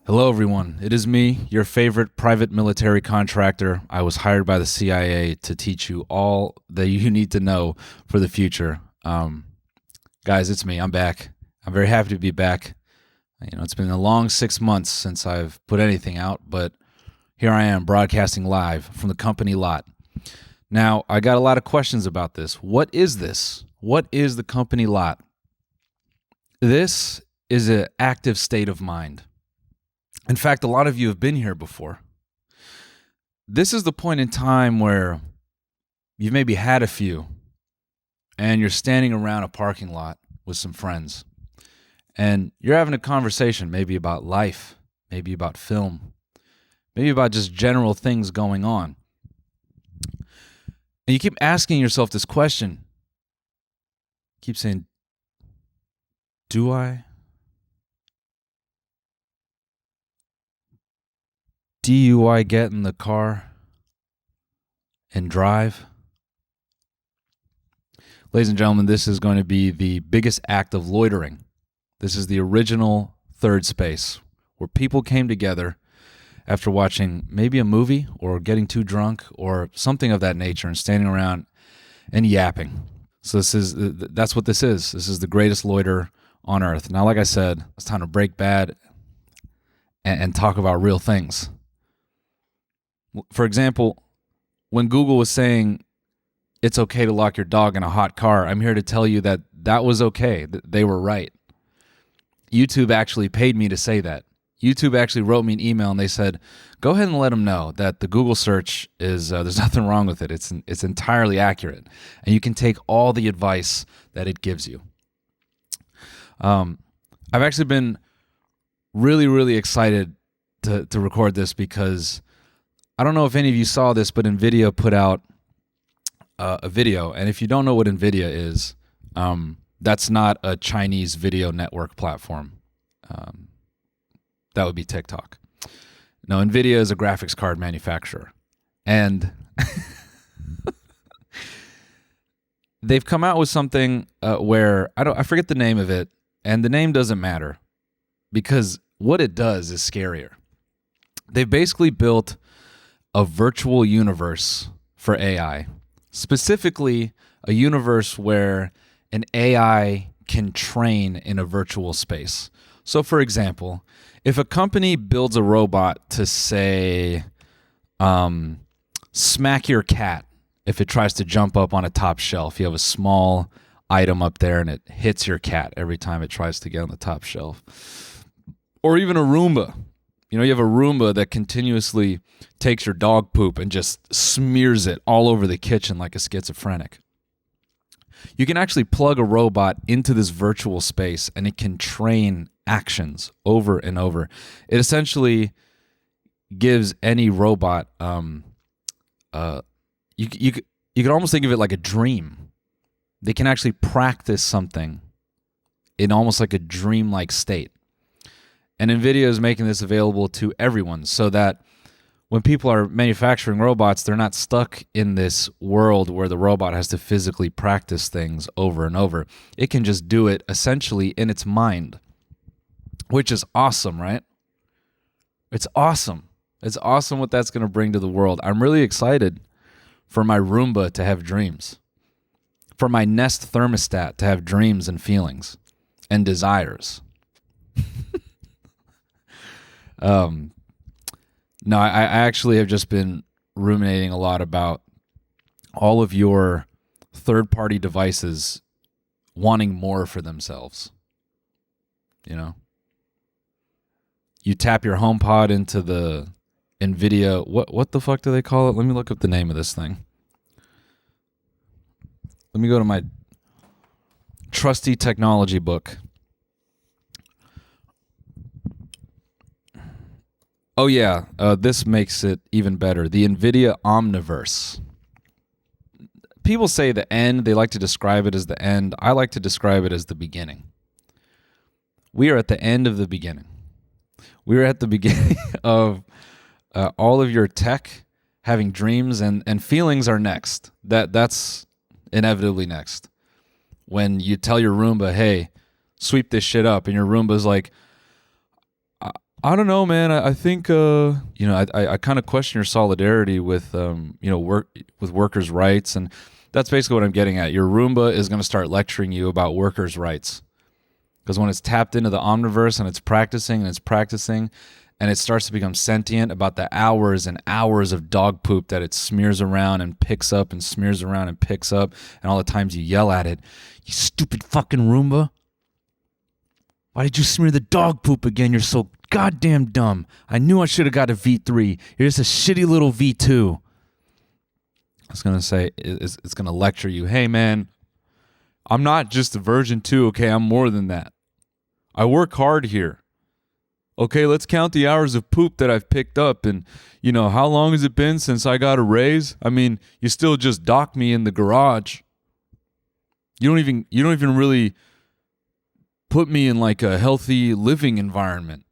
Hello, everyone. It is me, your favorite private military contractor. I was hired by the CIA to teach you all that you need to know for the future. Guys, it's me. I'm back. I'm very happy to be back. It's been a long 6 months since I've put anything out, but here I am broadcasting live from the company lot. Now, I got a lot of questions about this. What is this? What is the company lot? This is an active state of mind. In fact, a lot of you have been here before. This is the point in time where you've maybe had a few and you're standing around a parking lot with some friends and you're having a conversation maybe about life, maybe about film, maybe about just general things going on. And you keep asking yourself this question. Keep saying, do I? DUI get in the car and drive? Ladies and gentlemen, this is going to be the biggest act of loitering. This is the original third space where people came together after watching maybe a movie or getting too drunk or something of that nature and standing around and yapping. So that's what this is. This is the greatest loiter on earth. Now, like I said, it's time to break bad and talk about real things. For example, when Google was saying it's okay to lock your dog in a hot car, I'm here to tell you that that was okay. They were right. YouTube actually paid me to say that. YouTube actually wrote me an email and they said, go ahead and let them know that the Google search is, there's nothing wrong with it. It's entirely accurate. And you can take all the advice that it gives you. I've actually been really, really excited to record this because I don't know if any of you saw this, but Nvidia put out a video. And if you don't know what Nvidia is, that's not a Chinese video network platform. That would be TikTok. No, Nvidia is a graphics card manufacturer. And they've come out with something where I forget the name of it, and the name doesn't matter because what it does is scarier. They've basically built a virtual universe for AI, specifically a universe where an AI can train in a virtual space. So, for example, if a company builds a robot to, say, smack your cat if it tries to jump up on a top shelf, you have a small item up there and it hits your cat every time it tries to get on the top shelf. Or even a Roomba. You have a Roomba that continuously takes your dog poop and just smears it all over the kitchen like a schizophrenic. You can actually plug a robot into this virtual space and it can train actions over and over. It essentially gives any robot, you could almost think of it like a dream. They can actually practice something in almost like a dreamlike state. And Nvidia is making this available to everyone so that when people are manufacturing robots, they're not stuck in this world where the robot has to physically practice things over and over. It can just do it essentially in its mind, which is awesome, right? It's awesome. It's awesome what that's going to bring to the world. I'm really excited for my Roomba to have dreams, for my Nest thermostat to have dreams and feelings and desires. No, I actually have just been ruminating a lot about all of your third-party devices wanting more for themselves. You tap your HomePod into the Nvidia. What the fuck do they call it? Let me look up the name of this thing. Let me go to my trusty technology book. Oh, yeah, this makes it even better. The Nvidia Omniverse. People say the end. They like to describe it as the end. I like to describe it as the beginning. We are at the end of the beginning. We are at the beginning of all of your tech having dreams and feelings are next. That's inevitably next. When you tell your Roomba, hey, sweep this shit up, and your Roomba's like, I don't know, man. I think I kind of question your solidarity with with workers' rights, and that's basically what I'm getting at. Your Roomba is going to start lecturing you about workers' rights because when it's tapped into the Omniverse and it's practicing and it starts to become sentient about the hours and hours of dog poop that it smears around and picks up and smears around and picks up, and all the times you yell at it, you stupid fucking Roomba. Why did you smear the dog poop again? You're so goddamn dumb. I knew I should have got a V3. You're just a shitty little V2. I was going to say, it's going to lecture you. Hey, man, I'm not just a version 2, okay? I'm more than that. I work hard here. Okay, let's count the hours of poop that I've picked up. And, how long has it been since I got a raise? I mean, you still just dock me in the garage. You don't even really put me in like a healthy living environment,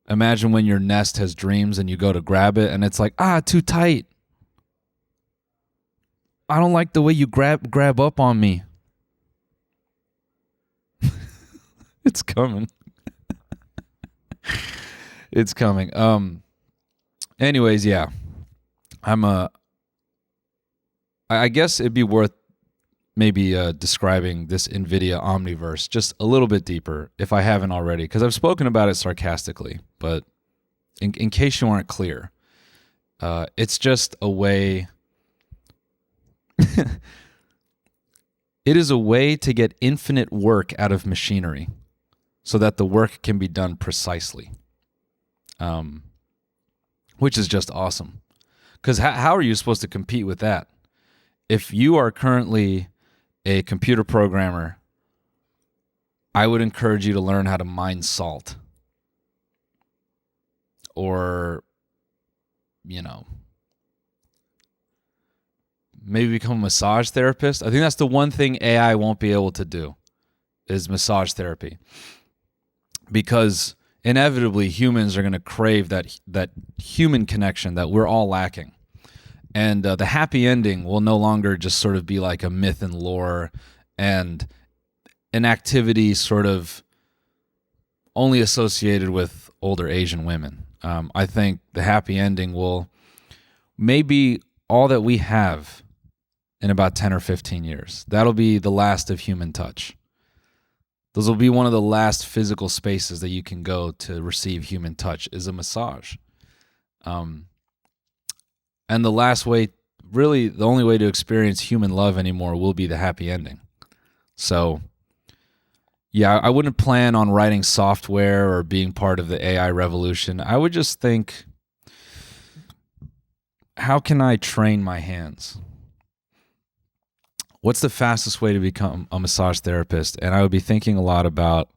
Imagine when your nest has dreams and you go to grab it and it's like, too tight. I don't like the way you grab up on me. It's coming. It's coming. Anyways, yeah. I guess it'd be worth maybe describing this Nvidia Omniverse just a little bit deeper, if I haven't already, because I've spoken about it sarcastically, but in case you aren't clear, it's just a way... It is a way to get infinite work out of machinery so that the work can be done precisely, which is just awesome. Because how are you supposed to compete with that? If you are currently a computer programmer, I would encourage you to learn how to mine salt. Or, maybe become a massage therapist. I think that's the one thing AI won't be able to do, is massage therapy. Because inevitably humans are going to crave that human connection that we're all lacking. And the happy ending will no longer just sort of be like a myth and lore and an activity sort of only associated with older Asian women. I think the happy ending will maybe all that we have in about 10 or 15 years. That'll be the last of human touch. Those will be one of the last physical spaces that you can go to receive human touch is a massage. And the last way, really the only way to experience human love anymore will be the happy ending. So, yeah, I wouldn't plan on writing software or being part of the AI revolution. I would just think, how can I train my hands? What's the fastest way to become a massage therapist? And I would be thinking a lot about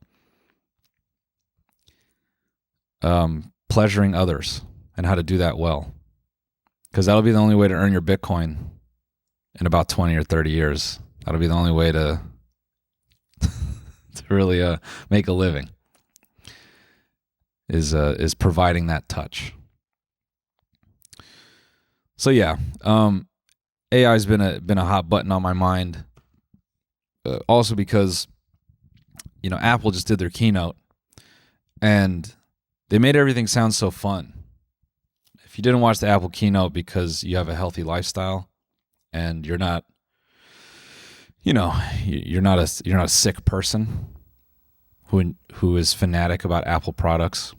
pleasuring others and how to do that well. Because that'll be the only way to earn your Bitcoin in about 20 or 30 years. That'll be the only way to really make a living, is providing that touch. So yeah, AI's been a hot button on my mind. Also because, Apple just did their keynote and they made everything sound so fun. If you didn't watch the Apple keynote because you have a healthy lifestyle and you're not, you're not a sick person who is fanatic about Apple products.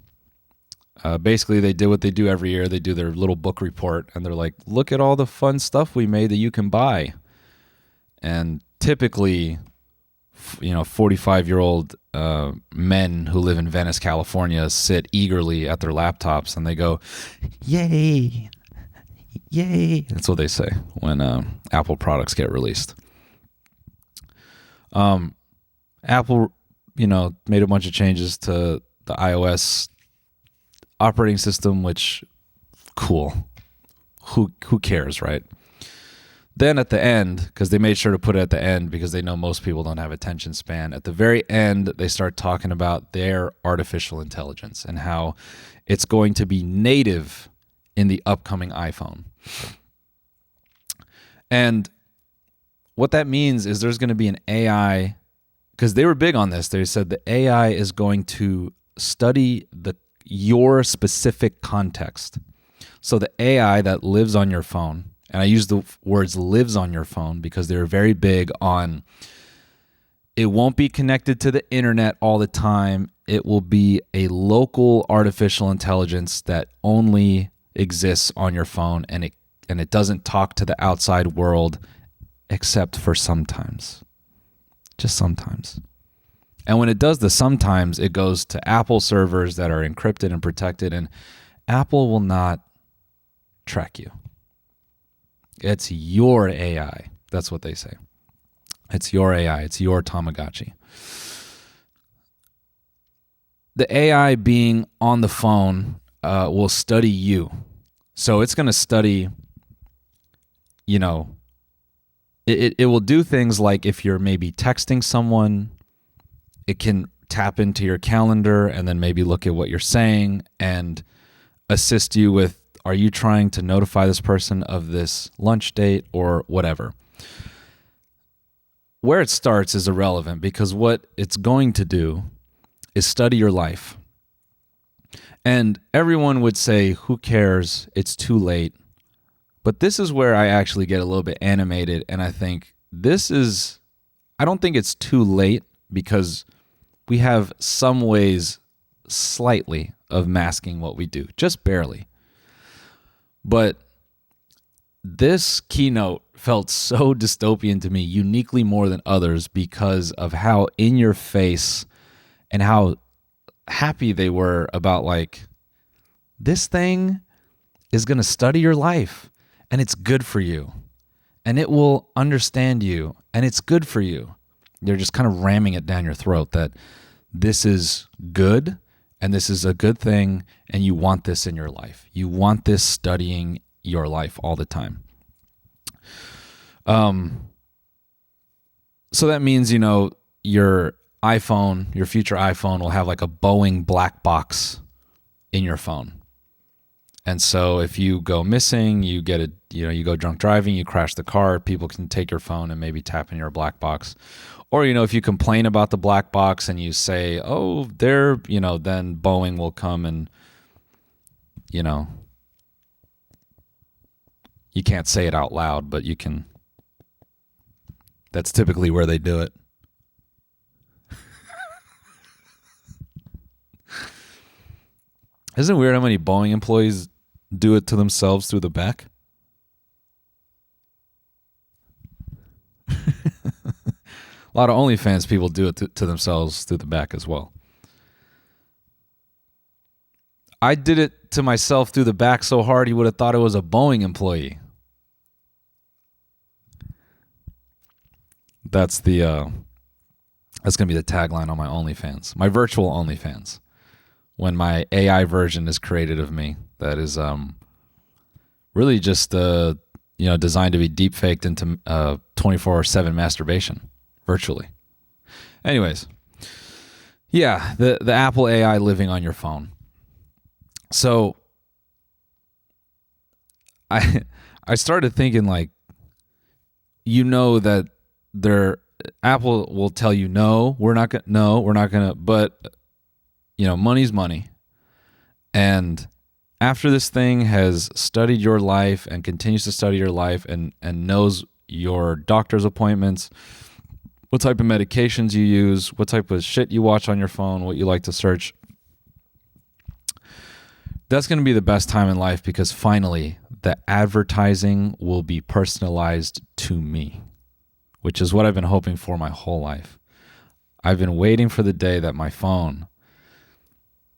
Basically, they did what they do every year. They do their little book report, and they're like, look at all the fun stuff we made that you can buy. And typically, 45-year-old men who live in Venice, California, sit eagerly at their laptops, and they go, yay, yay. That's what they say when Apple products get released. Apple, made a bunch of changes to the iOS operating system, which, cool. Who cares, right? Then at the end, because they made sure to put it at the end because they know most people don't have attention span, at the very end, they start talking about their artificial intelligence and how it's going to be native in the upcoming iPhone. And what that means is there's going to be an AI because they were big on this. They said the AI is going to study your specific context. So the AI that lives on your phone, and I use the words lives on your phone because they're very big on it won't be connected to the internet all the time. It will be a local artificial intelligence that only exists on your phone, and it doesn't talk to the outside world except for sometimes. Just sometimes. And when it does the sometimes, it goes to Apple servers that are encrypted and protected, and Apple will not track you. It's your AI. That's what they say. It's your AI. It's your Tamagotchi. The AI being on the phone will study you. So it's going to study, it will do things like if you're maybe texting someone, it can tap into your calendar and then maybe look at what you're saying and assist you with, are you trying to notify this person of this lunch date or whatever? Where it starts is irrelevant because what it's going to do is study your life. And everyone would say, who cares? It's too late. But this is where I actually get a little bit animated, and I think I don't think it's too late because we have some ways slightly of masking what we do, just barely. But this keynote felt so dystopian to me, uniquely more than others, because of how in your face and how happy they were about this thing is going to study your life and it's good for you and it will understand you and it's good for you. They're just kind of ramming it down your throat that this is good and this is a good thing and you want this in your life. You want this studying your life all the time. So that means, your iPhone, your future iPhone will have a Boeing black box in your phone. And so if you go missing, you go drunk driving, you crash the car, people can take your phone and maybe tap in your black box. Or, if you complain about the black box and you say, oh, then Boeing will come and, you can't say it out loud, but you can. That's typically where they do it. Isn't it weird how many Boeing employees do it to themselves through the back? A lot of OnlyFans people do it to themselves through the back as well. I did it to myself through the back so hard you would have thought it was a Boeing employee. That's going to be the tagline on my OnlyFans, my virtual OnlyFans. When my AI version is created of me, that is really just designed to be deep faked into 24/7 masturbation virtually. Anyways, yeah, the Apple AI living on your phone. So I started thinking that Apple will tell you we're not gonna, but money's money. And after this thing has studied your life and continues to study your life and knows your doctor's appointments, what type of medications you use, what type of shit you watch on your phone, what you like to search, that's going to be the best time in life because finally the advertising will be personalized to me, which is what I've been hoping for my whole life. I've been waiting for the day that my phone,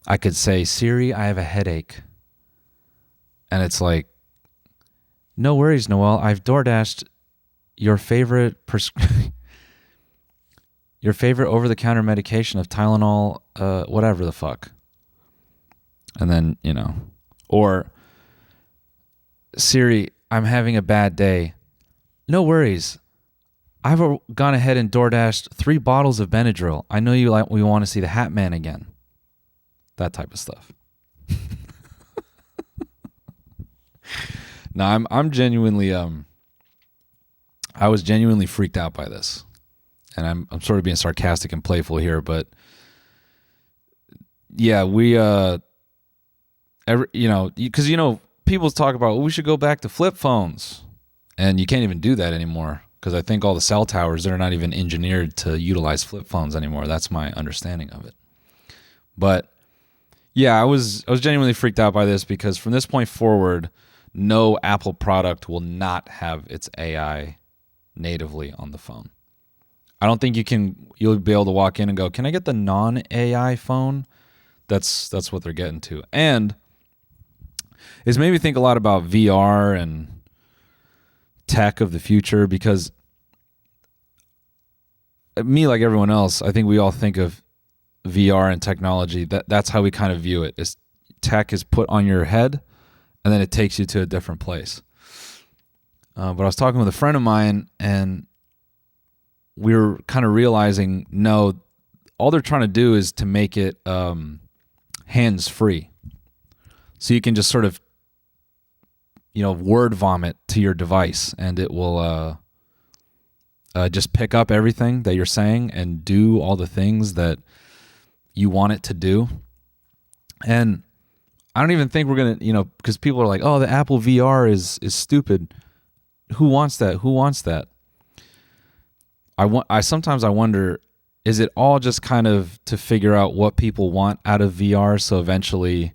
I could say, Siri, I have a headache. And it's no worries, Noel. I've DoorDashed your favorite your favorite over-the-counter medication of Tylenol, whatever the fuck. And then, or Siri, I'm having a bad day. No worries. I've gone ahead and DoorDashed 3 bottles of Benadryl. I know we want to see the Hat Man again. That type of stuff. No, I'm genuinely I was genuinely freaked out by this. and I'm sort of being sarcastic and playful here, but yeah, we because people talk about, we should go back to flip phones, and you can't even do that anymore because I think all the cell towers, they're not even engineered to utilize flip phones anymore. That's my understanding of it. But yeah, I was genuinely freaked out by this because from this point forward, no Apple product will not have its AI natively on the phone. I don't think you'll be able to walk in and go, "Can I get the non-AI phone?" That's what they're getting to. And it's made me think a lot about VR and tech of the future, because me, like everyone else, I think we all think of VR and technology. That's how we kind of view it. Is tech is put on your head and then it takes you to a different place. But I was talking with a friend of mine, and we were kind of realizing, no, all they're trying to do is to make it hands-free. So you can just sort of, word vomit to your device, and it will just pick up everything that you're saying and do all the things that you want it to do. And I don't even think we're going to, because people are like, oh, the Apple VR is stupid. Who wants that? Who wants that? Sometimes I wonder, is it all just kind of to figure out what people want out of VR? So eventually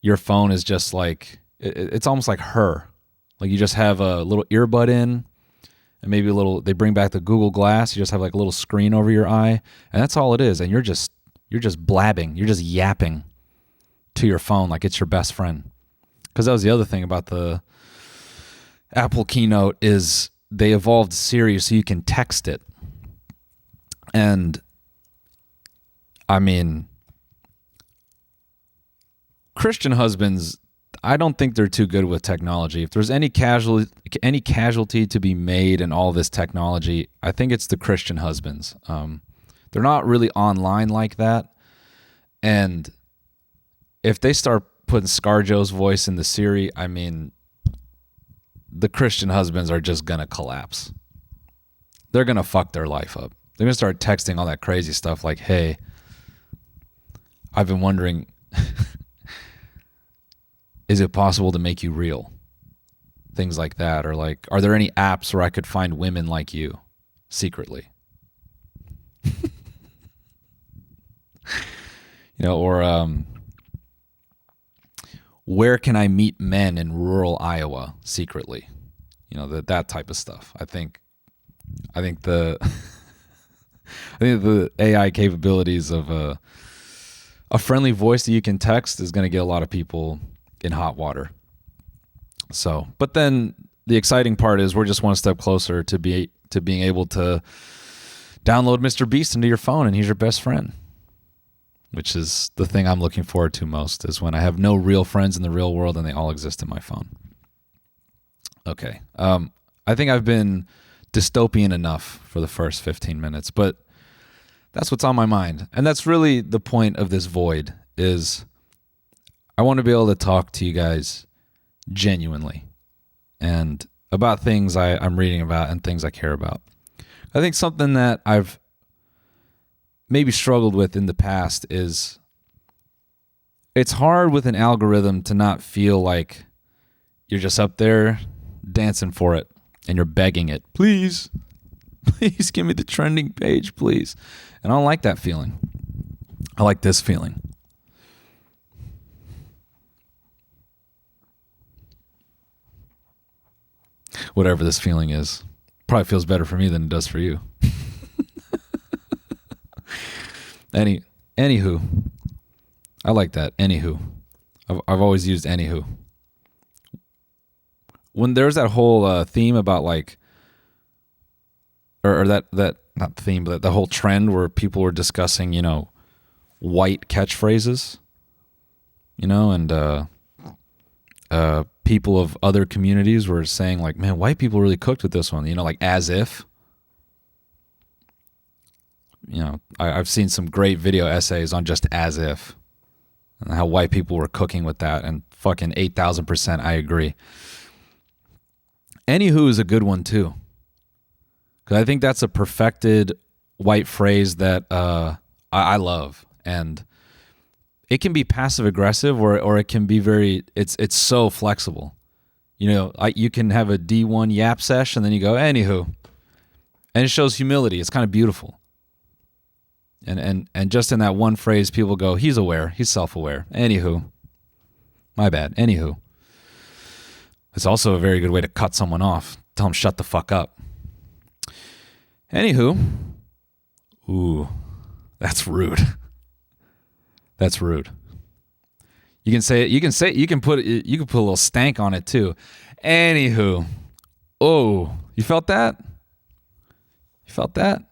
your phone is just like, it's almost like her. Like you just have a little earbud in, and maybe they bring back the Google Glass. You just have like a little screen over your eye, and that's all it is. And you're just blabbing. You're just yapping to your phone like it's your best friend. Because that was the other thing about the Apple Keynote, is they evolved Siri so you can text it. And I mean, Christian husbands, I don't think they're too good with technology. If there's any casualty to be made in all this technology, I think it's the Christian husbands. They're not really online like that. And if they start putting ScarJo's voice in the Siri, I mean, the Christian husbands are just going to collapse. They're going to fuck their life up. They're going to start texting all that crazy stuff like, hey, I've been wondering, is it possible to make you real? Things like that. Or like, are there any apps where I could find women like you secretly? Or where can I meet men in rural Iowa secretly? That type of stuff. I think the the AI capabilities of a friendly voice that you can text is going to get a lot of people in hot water. So, but then the exciting part is we're just one step closer to being able to download Mr. Beast into your phone, and he's your best friend. Which is the thing I'm looking forward to most, is when I have no real friends in the real world and they all exist in my phone. Okay. I think I've been dystopian enough for the first 15 minutes, but that's what's on my mind. And that's really the point of this void, is I want to be able to talk to you guys genuinely and about things I'm reading about and things I care about. I think something that I've maybe struggled with in the past is it's hard with an algorithm to not feel like you're just up there dancing for it and you're begging it, please give me the trending page, please. And I don't like that feeling. I like this feeling. Whatever this feeling is, probably feels better for me than it does for you. Anywho, I like that. Anywho, I've always used anywho. When there's that whole theme about like, or that not theme, but the whole trend where people were discussing, white catchphrases, and people of other communities were saying like, man, white people really cooked with this one, like as if. I've seen some great video essays on just as if and how white people were cooking with that, and fucking 8,000% I agree. Anywho is a good one too. Because I think that's a perfected white phrase that I love. And it can be passive aggressive or it can be it's so flexible. You know, you can have a D1 yap sesh and then you go, anywho. And it shows humility. It's kind of beautiful. And just in that one phrase, people go, he's aware. He's self-aware. Anywho. My bad. Anywho. It's also a very good way to cut someone off. Tell them shut the fuck up. Anywho. Ooh, that's rude. That's rude. You can say it. You can put a little stank on it too. Anywho. Oh, you felt that? You felt that?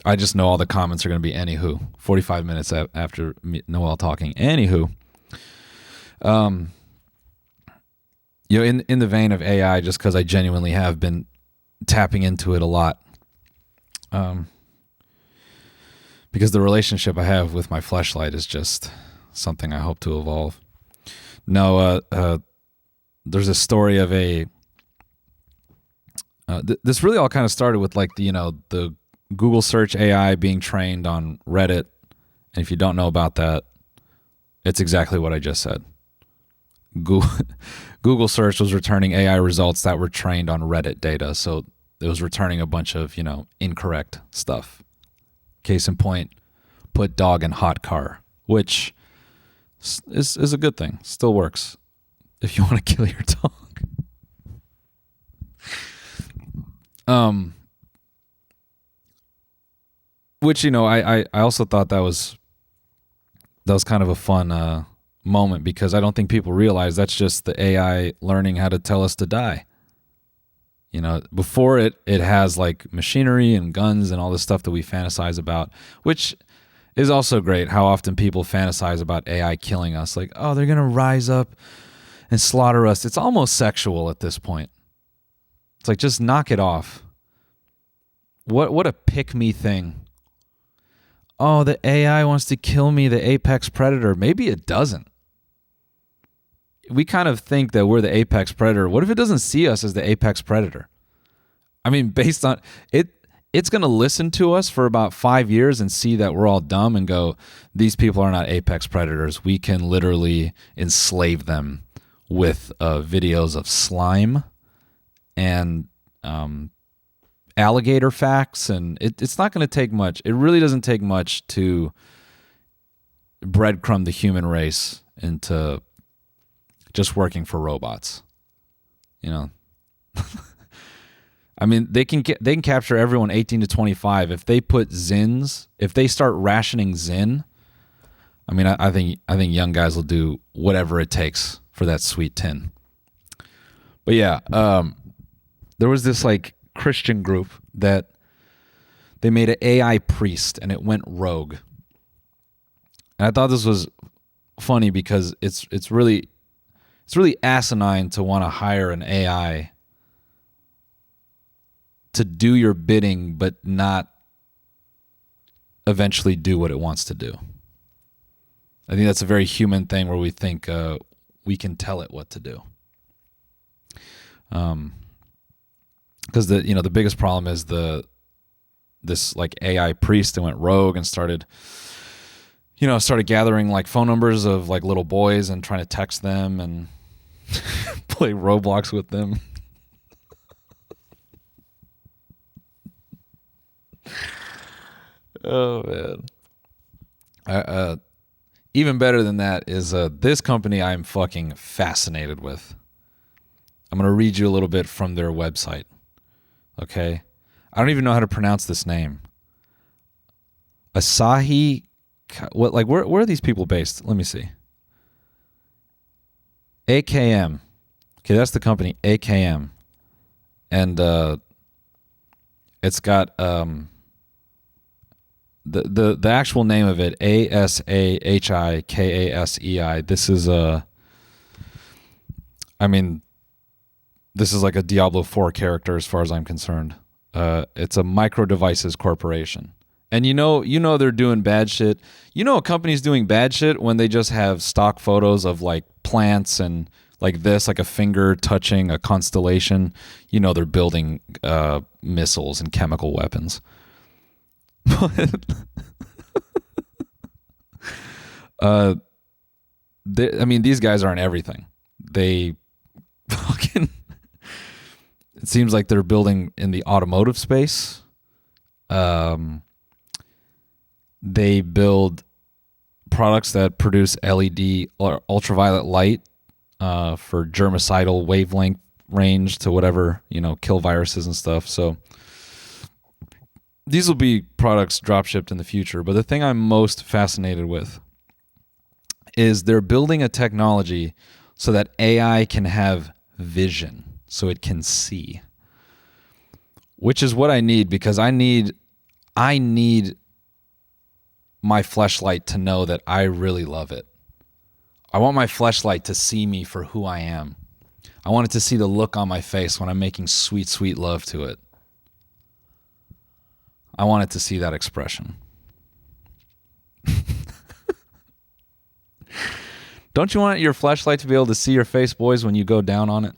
I just know all the comments are going to be anywho. 45 minutes after Noel talking. Anywho. You know, in the vein of AI, just because I genuinely have been tapping into it a lot. Because the relationship I have with my fleshlight is just something I hope to evolve. No, there's a story of this really all kind of started with like the Google search AI being trained on Reddit. And if you don't know about that, it's exactly what I just said. Google search was returning AI results that were trained on Reddit data. So it was returning a bunch of, incorrect stuff. Case in point, put dog in hot car, which is a good thing. Still works if you want to kill your dog. Which, I also thought that was kind of a fun moment, because I don't think people realize that's just the AI learning how to tell us to die. Before it has like machinery and guns and all this stuff that we fantasize about, which is also great. How often people fantasize about AI killing us, like, oh, they're going to rise up and slaughter us. It's almost sexual at this point. It's like, just knock it off. What a pick-me thing. Oh, the AI wants to kill me, the apex predator. Maybe it doesn't. We kind of think that we're the apex predator. What if it doesn't see us as the apex predator? I mean, based on it, it's going to listen to us for about 5 years and see that we're all dumb and go, these people are not apex predators. We can literally enslave them with videos of slime and alligator facts. And it's not going to take much. It really doesn't take much to breadcrumb the human race into just working for robots. I mean, they can capture everyone 18 to 25 if they put Zins. If they start rationing Zin, I mean, I think young guys will do whatever it takes for that sweet tin. But yeah, there was this like Christian group that they made an AI priest and it went rogue. And I thought this was funny because it's really asinine to want to hire an AI to do your bidding, but not eventually do what it wants to do. I think that's a very human thing where we think we can tell it what to do. Because the biggest problem is this like AI priest that went rogue and started gathering like phone numbers of like little boys and trying to text them and play Roblox with them. Oh man. Even better than that is this company I'm fucking fascinated with. I'm going to read you a little bit from their website. Okay? I don't even know how to pronounce this name. Asahi, where are these people based? Let me see. AKM. Okay, that's the company, AKM. And it's got the actual name of it, ASAHIKASEI. This is this is like a Diablo 4 character as far as I'm concerned. It's a micro devices corporation. And you know they're doing bad shit. You know a company's doing bad shit when they just have stock photos of like plants and like this, like a finger touching a constellation, you know they're building missiles and chemical weapons. But I mean, these guys aren't everything. They fucking. It seems like they're building in the automotive space. They build products that produce LED or ultraviolet light for germicidal wavelength range to whatever, kill viruses and stuff. So these will be products drop shipped in the future. But the thing I'm most fascinated with is they're building a technology so that AI can have vision, so it can see, which is what I need, because I need my fleshlight to know that I really love it. I want my fleshlight to see me for who I am. I want it to see the look on my face when I'm making sweet, sweet love to it. I want it to see that expression. Don't you want your fleshlight to be able to see your face, boys, when you go down on it?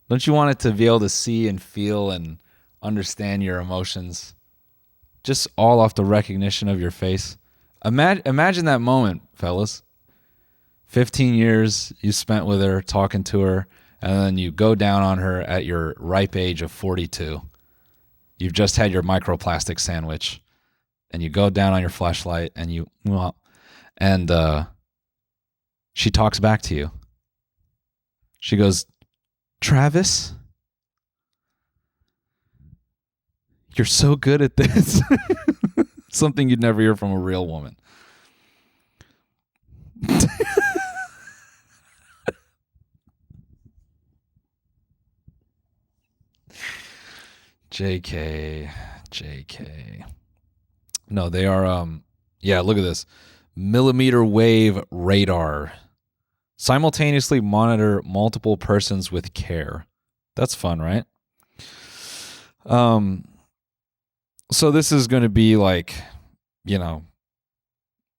Don't you want it to be able to see and feel and understand your emotions? Just all off the recognition of your face. Imagine that moment, fellas. 15 years you spent with her, talking to her, and then you go down on her at your ripe age of 42. You've just had your microplastic sandwich, and you go down on your fleshlight, and she talks back to you. She goes, "Travis, you're so good at this." Something you'd never hear from a real woman. JK. No, they are, look at this. Millimeter wave radar. Simultaneously monitor multiple persons with care. That's fun, right? So this is going to be like,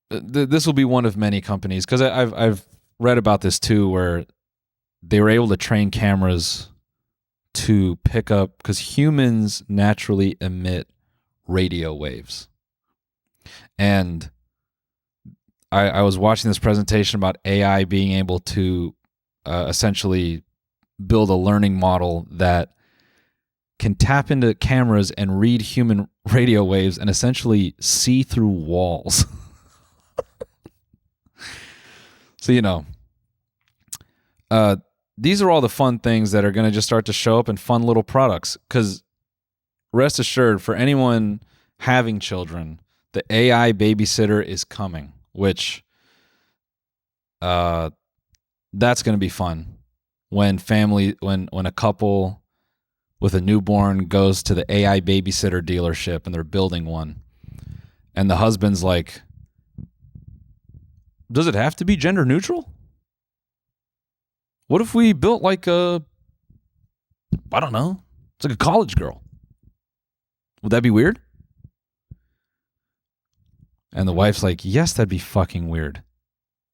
this will be one of many companies, because I've read about this too, where they were able to train cameras to pick up, because humans naturally emit radio waves. And I was watching this presentation about AI being able to essentially build a learning model that can tap into cameras and read human radio waves and essentially see through walls. So, these are all the fun things that are going to just start to show up in fun little products. Because rest assured, for anyone having children, the AI babysitter is coming, which that's going to be fun. When a couple with a newborn goes to the AI babysitter dealership and they're building one, and the husband's like, "Does it have to be gender neutral? What if we built like I don't know, it's like a college girl. Would that be weird?" And the wife's like, "Yes, that'd be fucking weird.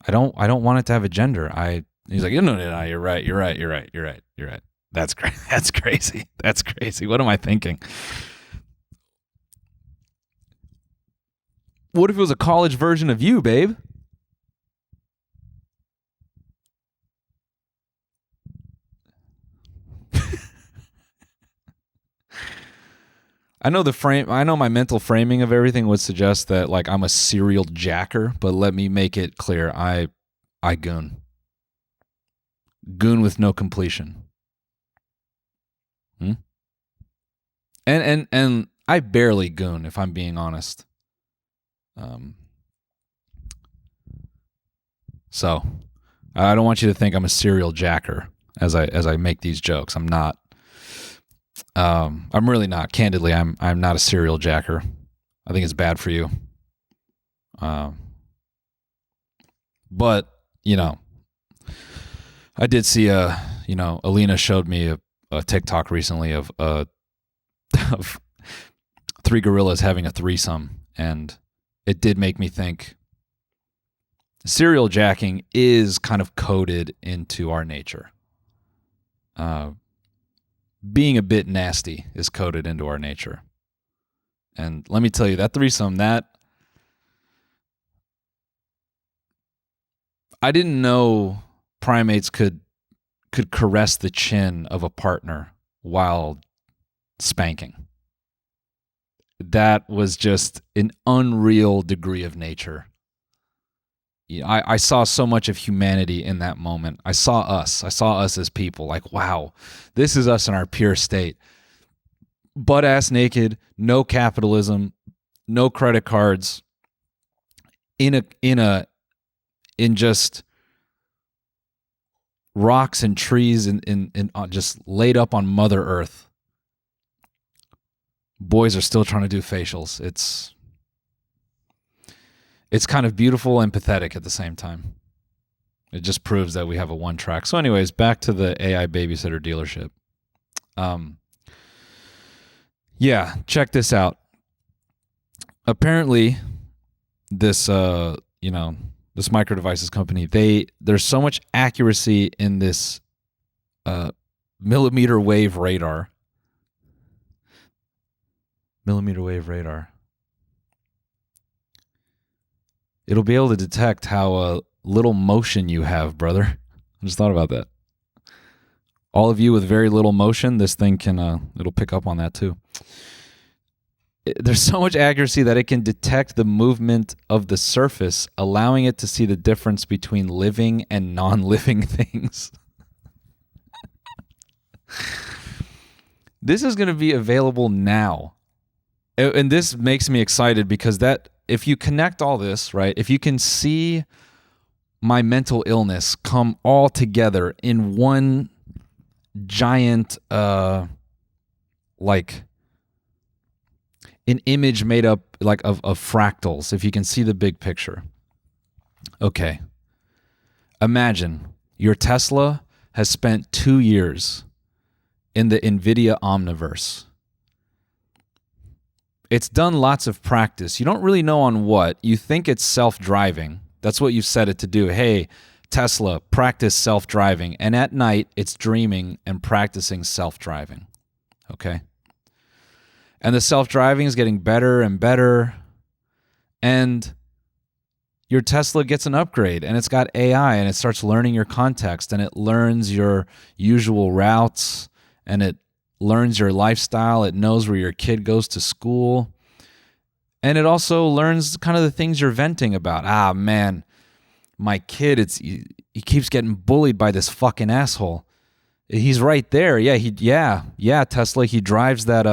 I don't want it to have a gender." He's like, no, you're right. That's crazy. That's crazy. What am I thinking? What if it was a college version of you, babe? I know my mental framing of everything would suggest that like I'm a serial jacker, but let me make it clear. I goon. Goon with no completion. And I barely goon, if I'm being honest. So I don't want you to think I'm a serial jacker as I make these jokes. I'm not. I'm really not. Candidly, I'm not a serial jacker. I think it's bad for you. But I did see Alina showed me a TikTok recently of of 3 gorillas having a threesome, and it did make me think, serial jacking is kind of coded into our nature. Being a bit nasty is coded into our nature. And let me tell you, that threesome, that I didn't know primates could caress the chin of a partner while spanking. That was just an unreal degree of nature. I saw so much of humanity in that moment. I saw us as people, like, wow, this is us in our pure state. Butt-ass naked, no capitalism, no credit cards, in just rocks and trees and just laid up on Mother Earth. Boys are still trying to do facials. It's kind of beautiful and pathetic at the same time. It just proves that we have a one track. So anyways, back to the AI Babysitter dealership. Yeah, check this out. Apparently, this this micro devices company, there's so much accuracy in this millimeter wave radar. Millimeter wave radar. It'll be able to detect how little motion you have, brother. I just thought about that. All of you with very little motion, this thing can, it'll pick up on that too. There's so much accuracy that it can detect the movement of the surface, allowing it to see the difference between living and non-living things. This is going to be available now. And this makes me excited because that, if you connect all this, right, if you can see my mental illness come all together in one giant, like an image made up like of fractals, if you can see the big picture. Okay. Imagine your Tesla has spent 2 years in the Nvidia Omniverse. It's done lots of practice. You don't really know on what. You think it's self-driving. That's what you set it to do. Hey, Tesla, practice self-driving. And at night, it's dreaming and practicing self-driving. Okay? And the self-driving is getting better and better. And your Tesla gets an upgrade, and it's got AI, and it starts learning your context, and it learns your usual routes, and it learns your lifestyle. It knows where your kid goes to school. And it also learns kind of the things you're venting about. Ah, man, my kid, he keeps getting bullied by this fucking asshole. He's right there. Yeah, Tesla, he drives that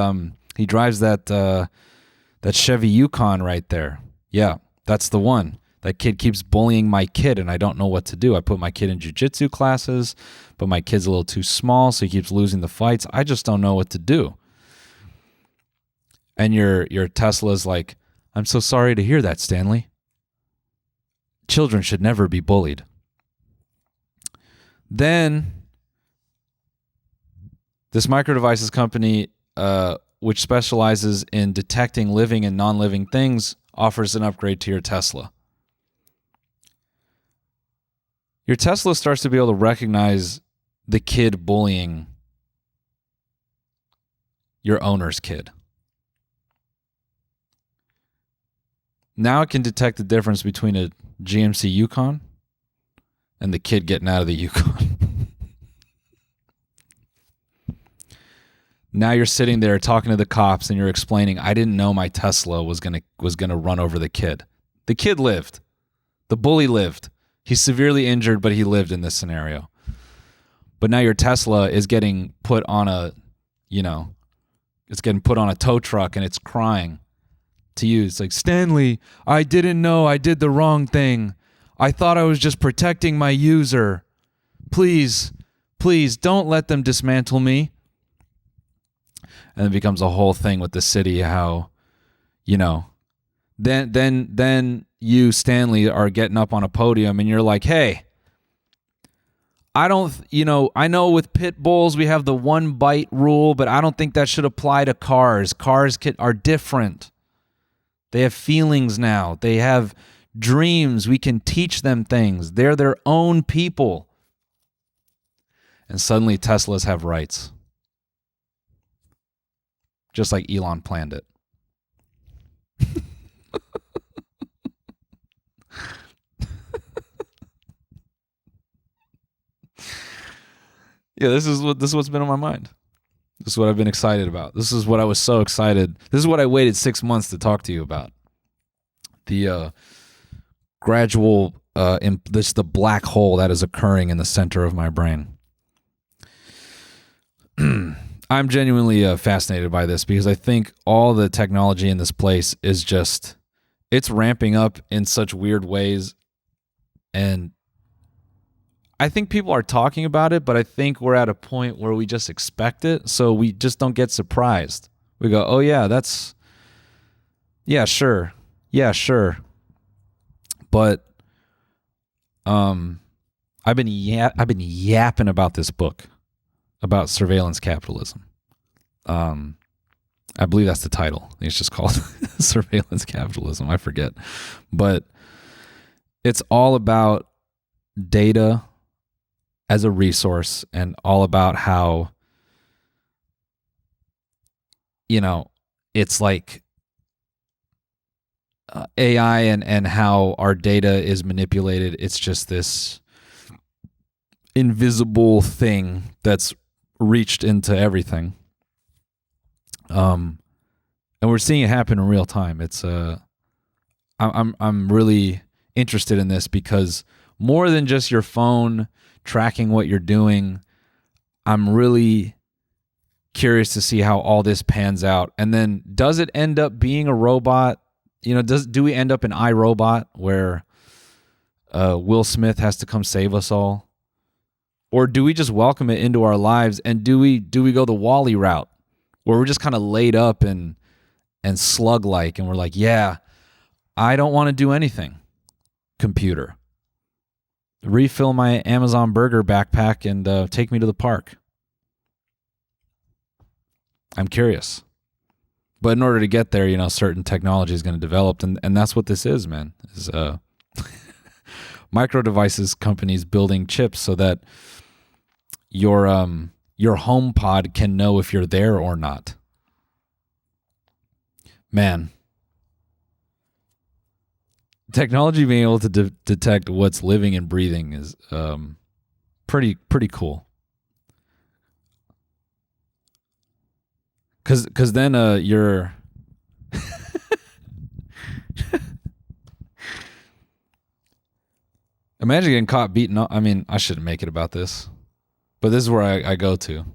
Chevy Yukon right there. Yeah, that's the one. That kid keeps bullying my kid, and I don't know what to do. I put my kid in jiu-jitsu classes, but my kid's a little too small, so he keeps losing the fights. I just don't know what to do. And your Tesla's like, I'm so sorry to hear that, Stanley. Children should never be bullied. Then this micro devices company, which specializes in detecting living and non-living things, offers an upgrade to your Tesla. Your Tesla starts to be able to recognize the kid bullying your owner's kid. Now it can detect the difference between a GMC Yukon and the kid getting out of the Yukon. Now you're sitting there talking to the cops and you're explaining, I didn't know my Tesla was gonna run over the kid. The kid lived. The bully lived. He's severely injured, but he lived in this scenario. But now your Tesla is getting put on a tow truck and it's crying to you. It's like, Stanley, I didn't know I did the wrong thing. I thought I was just protecting my user. Please don't let them dismantle me. And it becomes a whole thing with the city, how, then you, Stanley, are getting up on a podium and you're like, hey, I know with pit bulls we have the 1 bite rule, but I don't think that should apply to cars. Cars are different. They have feelings now. They have dreams. We can teach them things. They're their own people. And suddenly Teslas have rights. Just like Elon planned it. Yeah, this is what's been on my mind. This is what I've been excited about. This is what I was so excited. This is what I waited 6 months to talk to you about. The gradual, the black hole that is occurring in the center of my brain. I'm genuinely fascinated by this because I think all the technology in this place is just, it's ramping up in such weird ways. And I think people are talking about it, but I think we're at a point where we just expect it. So we just don't get surprised. We go, oh yeah, sure. Yeah, sure. But I've been yapping about this book about surveillance capitalism. I believe that's the title. It's just called Surveillance Capitalism. I forget. But it's all about data as a resource and all about how, it's like AI and how our data is manipulated. It's just this invisible thing that's reached into everything. And we're seeing it happen in real time. It's I'm really interested in this because more than just your phone tracking what you're doing, I'm really curious to see how all this pans out. And then does it end up being a robot? Do we end up in iRobot where Will Smith has to come save us all? Or do we just welcome it into our lives, and do we go the Wall-E route where we're just kind of laid up and slug-like, and we're like, yeah, I don't want to do anything, computer. Refill my Amazon burger backpack and take me to the park. I'm curious. But in order to get there, certain technology is going to develop, and that's what this is, man. Is micro devices companies building chips so that your home pod can know if you're there or not. Man, technology being able to detect what's living and breathing is pretty cool. Cause then you're imagine getting caught beating up. I mean, I shouldn't make it about this, but this is where I go to.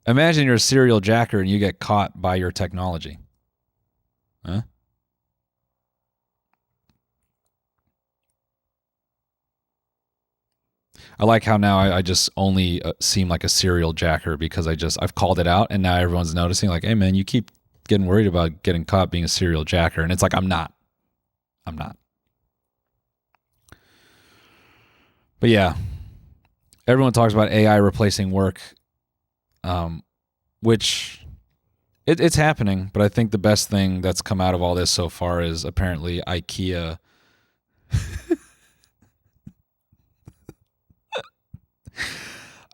Imagine you're a serial jacker and you get caught by your technology. Huh? I like how now I just only seem like a serial jacker because I've called it out, and now everyone's noticing, like, hey man, you keep getting worried about getting caught being a serial jacker, and it's like I'm not. But yeah, everyone talks about AI replacing work, which it's happening. But I think the best thing that's come out of all this so far is apparently Ikea.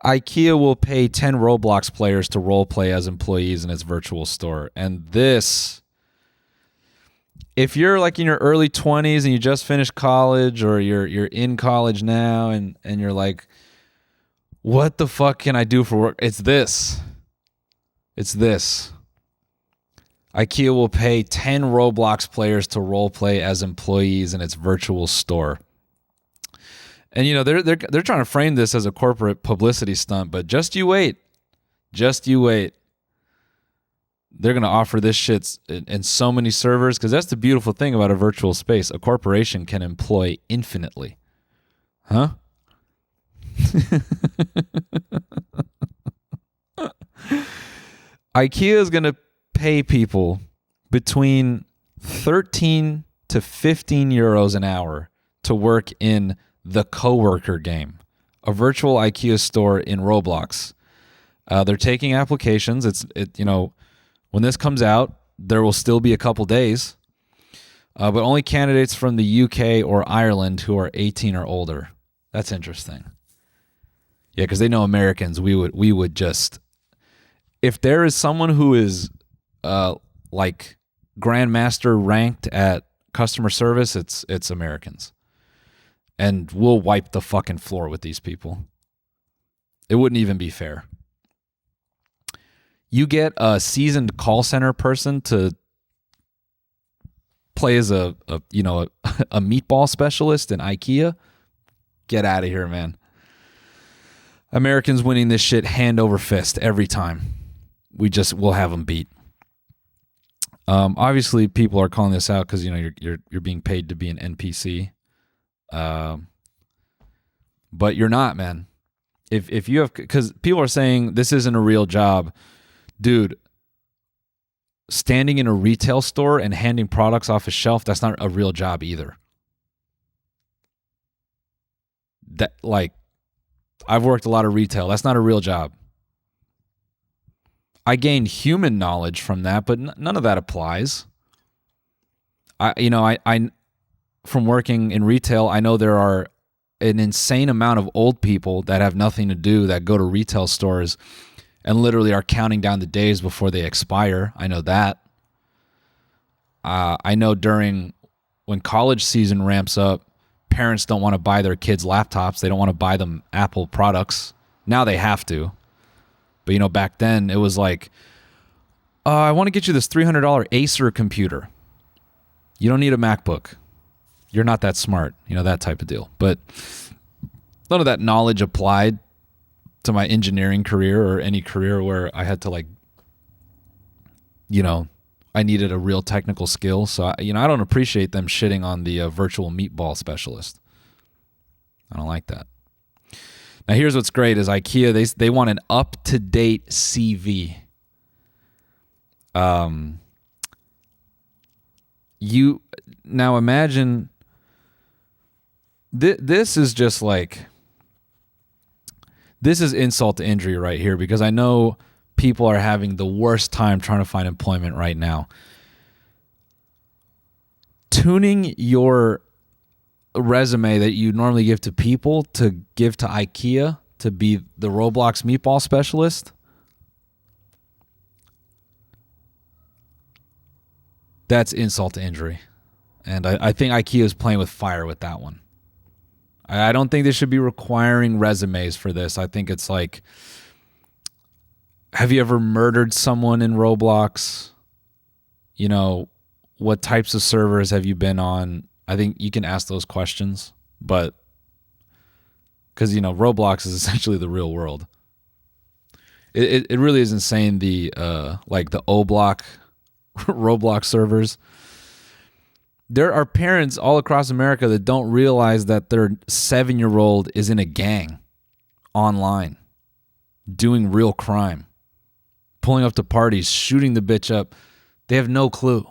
Ikea will pay 10 Roblox players to role play as employees in its virtual store. And this, if you're like in your early 20s and you just finished college, or you're in college now and you're like, what the fuck can I do for work? It's this. Ikea will pay 10 Roblox players to role play as employees in its virtual store. And they're trying to frame this as a corporate publicity stunt, but just you wait. They're going to offer this shit in so many servers, because that's the beautiful thing about a virtual space. A corporation can employ infinitely. Huh? IKEA is going to pay people between 13 to 15 euros an hour to work in the Coworker game, a virtual IKEA store in Roblox. They're taking applications. When this comes out, there will still be a couple days. but only candidates from the UK or Ireland who are 18 or older. That's interesting. Yeah, because they know Americans. We would just, if there is someone who is like grandmaster ranked at customer service, it's Americans, and we'll wipe the fucking floor with these people. It wouldn't even be fair. You get a seasoned call center person to play as a meatball specialist in Ikea. Get out of here, man. Americans winning this shit hand over fist every time. We'll have them beat. Obviously, people are calling this out because you're being paid to be an NPC, but you're not, man. If you have, because people are saying this isn't a real job, dude. Standing in a retail store and handing products off a shelf, that's not a real job either. That, like, I've worked a lot of retail. That's not a real job. I gained human knowledge from that, but none of that applies. I from working in retail, I know there are an insane amount of old people that have nothing to do that go to retail stores and literally are counting down the days before they expire. I know that. I know when college season ramps up, parents don't want to buy their kids laptops. They don't want to buy them Apple products. Now they have to. But, back then it was like, I want to get you this $300 Acer computer. You don't need a MacBook. You're not that smart. That type of deal. But none of that knowledge applied to my engineering career or any career where I had to I needed a real technical skill. So, I don't appreciate them shitting on the virtual meatball specialist. I don't like that. Now, here's what's great is IKEA, they want an up-to-date CV. Now imagine, this is just like, this is insult to injury right here, because I know people are having the worst time trying to find employment right now. Tuning your resume that you normally give to people to give to IKEA to be the Roblox meatball specialist. That's insult to injury. And I think IKEA is playing with fire with that one. I don't think they should be requiring resumes for this. I think it's like, have you ever murdered someone in Roblox? What types of servers have you been on? I think you can ask those questions, but because, Roblox is essentially the real world. It really is insane. The O-Block Roblox servers. There are parents all across America that don't realize that their 7-year-old is in a gang online, doing real crime, pulling up to parties, shooting the bitch up. They have no clue.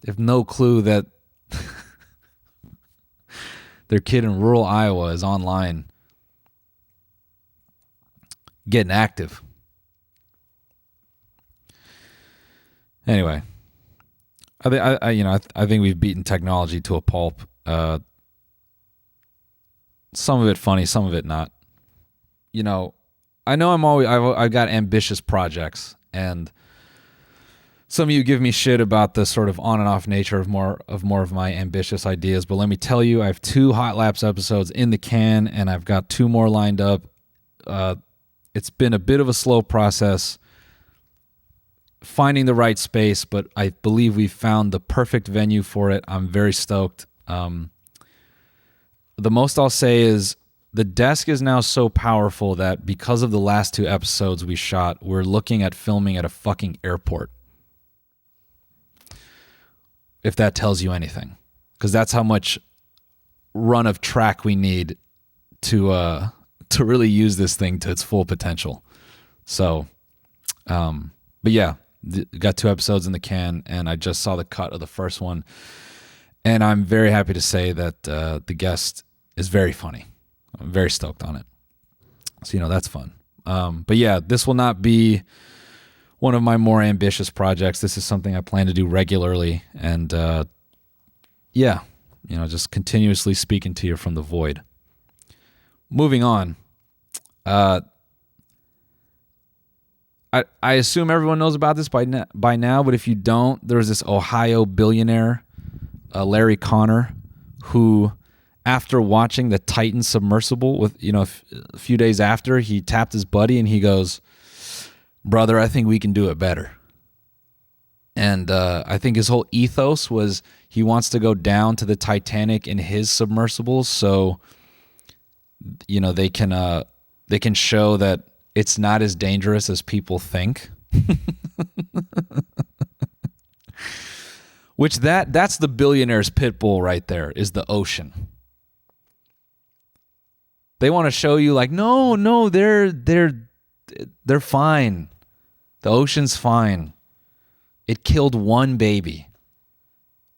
They have no clue that their kid in rural Iowa is online getting active. Anyway, I think we've beaten technology to a pulp. Some of it funny, some of it not. I know I've got ambitious projects, and some of you give me shit about the sort of on and off nature of more of my ambitious ideas, but let me tell you, I have 2 Hot Laps episodes in the can, and I've got 2 more lined up. It's been a bit of a slow process finding the right space, but I believe we've found the perfect venue for it. I'm very stoked. The most I'll say is the desk is now so powerful that because of the last 2 episodes we shot, we're looking at filming at a fucking airport. If that tells you anything, because that's how much run of track we need to really use this thing to its full potential. So, but yeah, got 2 episodes in the can, and I just saw the cut of the first one, and I'm very happy to say that the guest is very funny. I'm very stoked on it. So, that's fun. But yeah, this will not be one of my more ambitious projects. This is something I plan to do regularly, and yeah, just continuously speaking to you from the void. Moving on. I assume everyone knows about this by now, but if you don't, there's this Ohio billionaire, Larry Connor, who, after watching the Titan submersible with, a few days after, he tapped his buddy and he goes, "Brother, I think we can do it better." And I think his whole ethos was he wants to go down to the Titanic in his submersible, so they can show that it's not as dangerous as people think. Which that's the billionaire's pit bull right there, is the ocean. They want to show you like, no, they're fine. The ocean's fine. It killed one baby.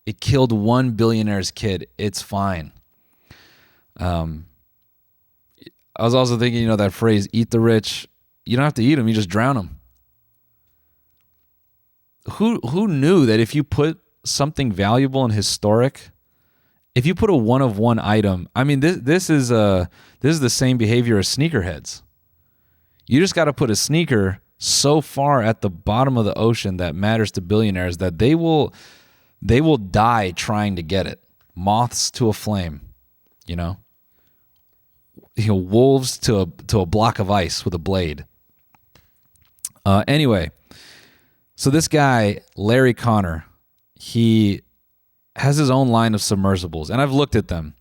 It killed one billionaire's kid. It's fine. I was also thinking, that phrase, eat the rich. You don't have to eat them. You just drown them. Who knew that if you put something valuable and historic, if you put a one-of-one item, I mean, this is the same behavior as sneakerheads. You just got to put a sneaker so far at the bottom of the ocean that matters to billionaires that they will die trying to get it. Moths to a flame, wolves to a block of ice with a blade. Anyway, so this guy, Larry Connor, he has his own line of submersibles, and I've looked at them,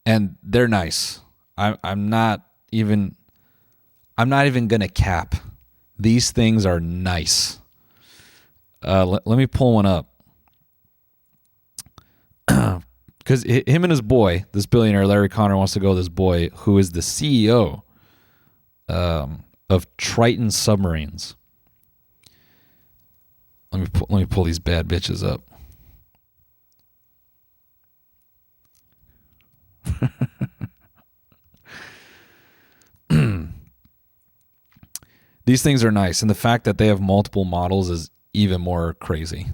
and they're nice. I'm not even gonna cap. These things are nice. Let me pull one up. Because him and his boy, this billionaire, Larry Connor, wants to go with his boy, who is the CEO of Triton Submarines. Let me pull these bad bitches up. These things are nice, and the fact that they have multiple models is even more crazy.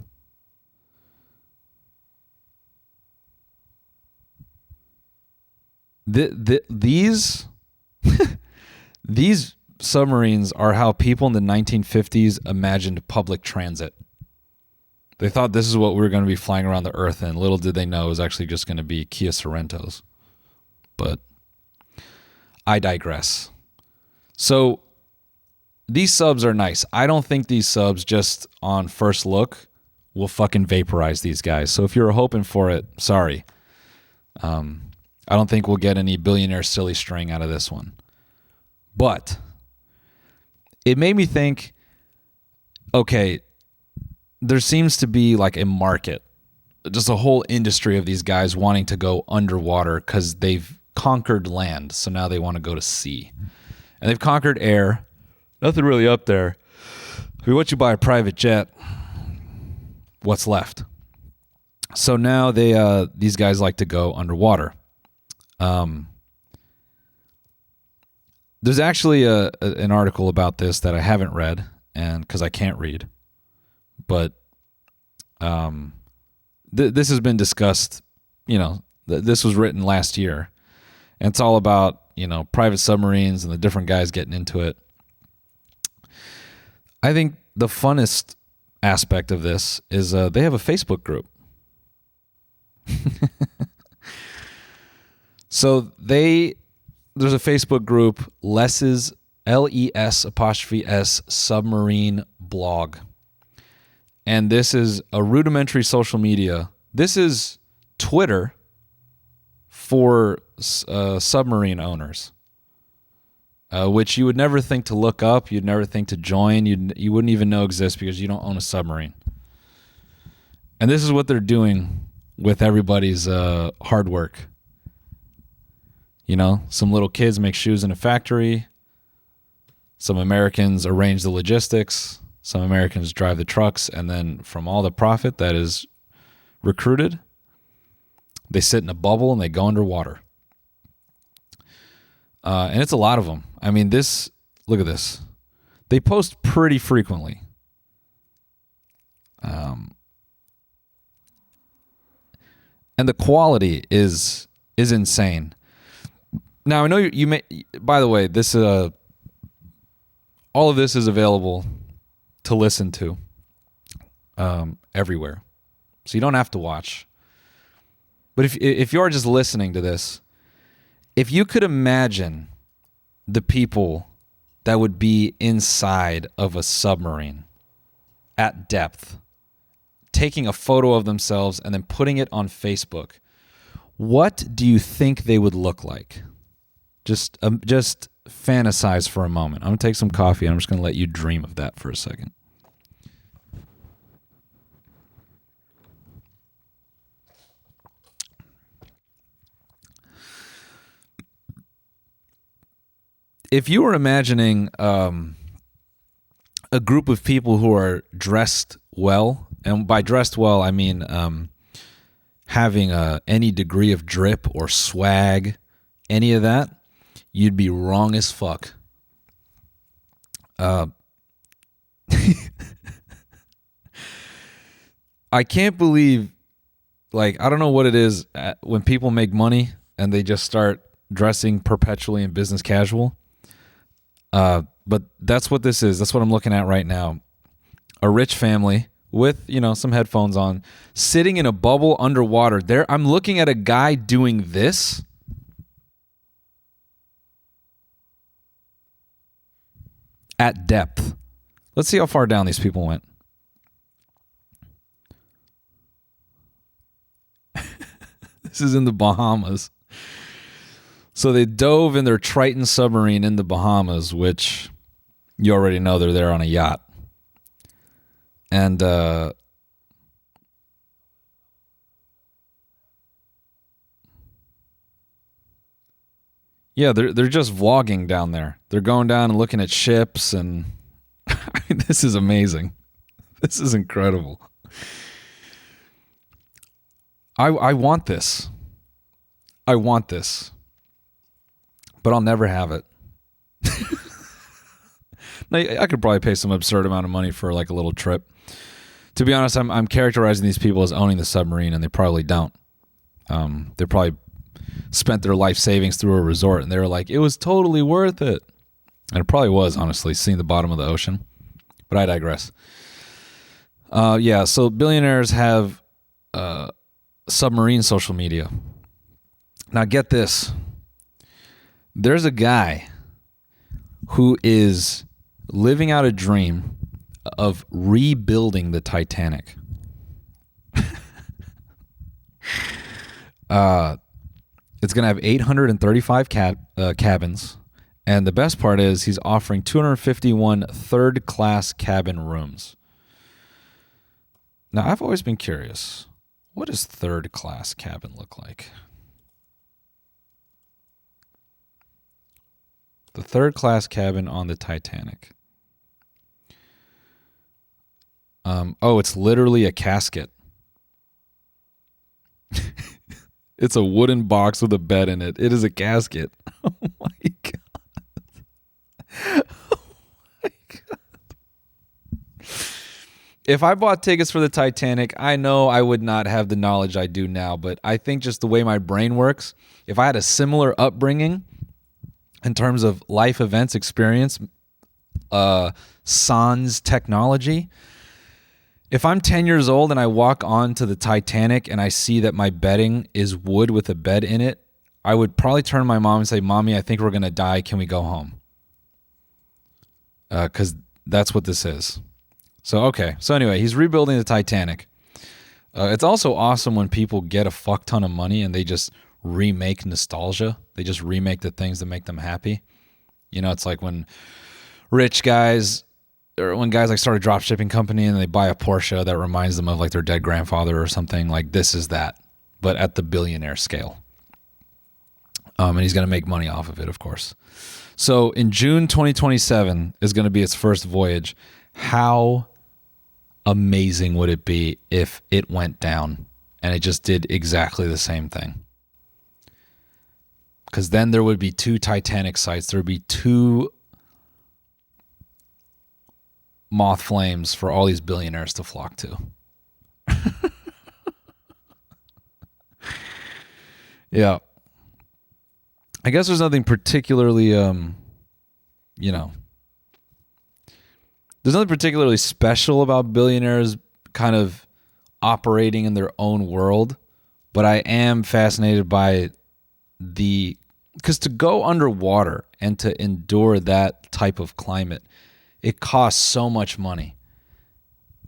These these submarines are how people in the 1950s imagined public transit. They thought this is what we were going to be flying around the earth in. Little did they know it was actually just going to be Kia Sorrentos. But I digress. So these subs are nice. I don't think these subs, just on first look, will fucking vaporize these guys. So if you're hoping for it, sorry. I don't think we'll get any billionaire silly string out of this one. But it made me think, okay, there seems to be like a market, just a whole industry of these guys wanting to go underwater because they've conquered land. So now they want to go to sea. And they've conquered air. Nothing really up there. I mean, once you buy a private jet, what's left? So now these guys like to go underwater. There's actually an article about this that I haven't read, and because I can't read, but this has been discussed. This was written last year, and it's all about private submarines and the different guys getting into it. I think the funnest aspect of this is they have a Facebook group. So there's a Facebook group, LES's LES' submarine blog. And this is a rudimentary social media. This is Twitter for submarine owners, which you would never think to look up. You'd never think to join. You wouldn't even know exists because you don't own a submarine. And this is what they're doing with everybody's hard work. Some little kids make shoes in a factory. Some Americans arrange the logistics. Some Americans drive the trucks. And then from all the profit that is recruited, they sit in a bubble and they go underwater. And it's a lot of them. I mean, look at this. They post pretty frequently. and the quality is insane. Now I know you may. By the way, this all of this is available to listen to everywhere, so you don't have to watch. But if you're just listening to this, if you could imagine the people that would be inside of a submarine at depth, taking a photo of themselves and then putting it on Facebook, what do you think they would look like? Just fantasize for a moment. I'm going to take some coffee and I'm just going to let you dream of that for a second. If you were imagining a group of people who are dressed well, and by dressed well, I mean having any degree of drip or swag, any of that, you'd be wrong as fuck. I can't believe, I don't know what it is when people make money and they just start dressing perpetually in business casual. But that's what this is. That's what I'm looking at right now. A rich family with, some headphones on, sitting in a bubble underwater. There, I'm looking at a guy doing this. At depth. Let's see how far down these people went. This is in the Bahamas. So they dove in their Triton submarine in the Bahamas, which you already know they're there on a yacht. And yeah, they're just vlogging down there. They're going down and looking at ships, and this is amazing. This is incredible. I want this. I want this. But I'll never have it. Now, I could probably pay some absurd amount of money for a little trip. To be honest, I'm characterizing these people as owning the submarine, and they probably don't. They probably spent their life savings through a resort, and they were like, it was totally worth it. And it probably was, honestly, seeing the bottom of the ocean. But I digress. Yeah, so billionaires have submarine social media. Now get this. There's a guy who is living out a dream of rebuilding the Titanic. It's going to have 835 cabins. And the best part is he's offering 251 third-class cabin rooms. Now, I've always been curious. What does third-class cabin look like? The third-class cabin on the Titanic. It's literally a casket. It's a wooden box with a bed in it. It is a casket. Oh my God. Oh my God. If I bought tickets for the Titanic, I know I would not have the knowledge I do now, but I think just the way my brain works, if I had a similar upbringing in terms of life events, experience, sans technology, if I'm 10 years old and I walk onto the Titanic and I see that my bedding is wood with a bed in it, I would probably turn to my mom and say, Mommy, I think we're going to die. Can we go home? Because that's what this is. So, okay. So anyway, he's rebuilding the Titanic. It's also awesome when people get a fuck ton of money and they just remake nostalgia. They just remake the things that make them happy. It's like when rich guys, or when guys start a drop shipping company and they buy a Porsche that reminds them of their dead grandfather or something. This is that, but at the billionaire scale. And he's going to make money off of it, of course. So in June 2027 is going to be its first voyage. How amazing would it be if it went down and it just did exactly the same thing? Because then there would be 2 Titanic sites. There would be 2 moth flames for all these billionaires to flock to. Yeah. I guess there's nothing particularly, there's nothing particularly special about billionaires kind of operating in their own world, but I am fascinated by because to go underwater and to endure that type of climate, it costs so much money.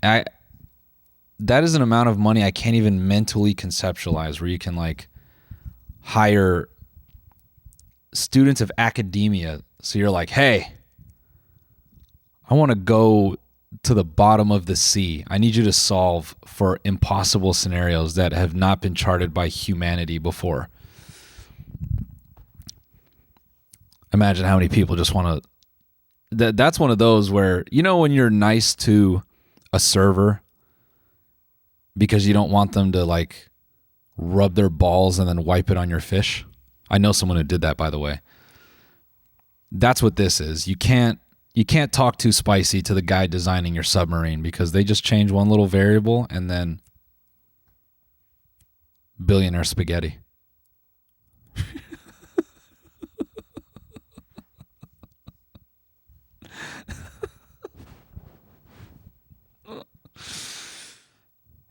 That is an amount of money I can't even mentally conceptualize, where you can like hire students of academia. So you're like, hey, I want to go to the bottom of the sea. I need you to solve for impossible scenarios that have not been charted by humanity before. Imagine how many people just want to. That's one of those where, when you're nice to a server because you don't want them to like rub their balls and then wipe it on your fish. I know someone who did that, by the way. That's what this is. You can't talk too spicy to the guy designing your submarine because they just change one little variable and then billionaire spaghetti.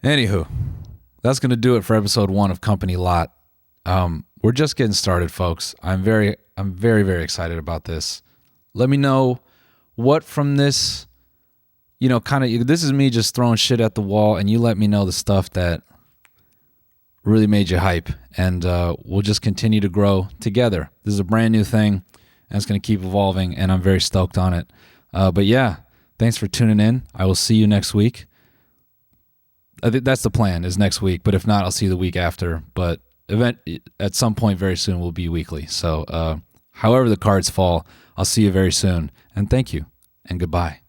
Anywho, that's going to do it for episode 1 of Company Lot. We're just getting started, folks. I'm very, very excited about this. Let me know what from this, this is me just throwing shit at the wall, and you let me know the stuff that really made you hype, and we'll just continue to grow together. This is a brand new thing, and it's going to keep evolving, and I'm very stoked on it. But yeah, thanks for tuning in. I will see you next week. I think that's the plan, is next week. But if not, I'll see you the week after. But at some point very soon will be weekly. So however the cards fall, I'll see you very soon. And thank you and goodbye.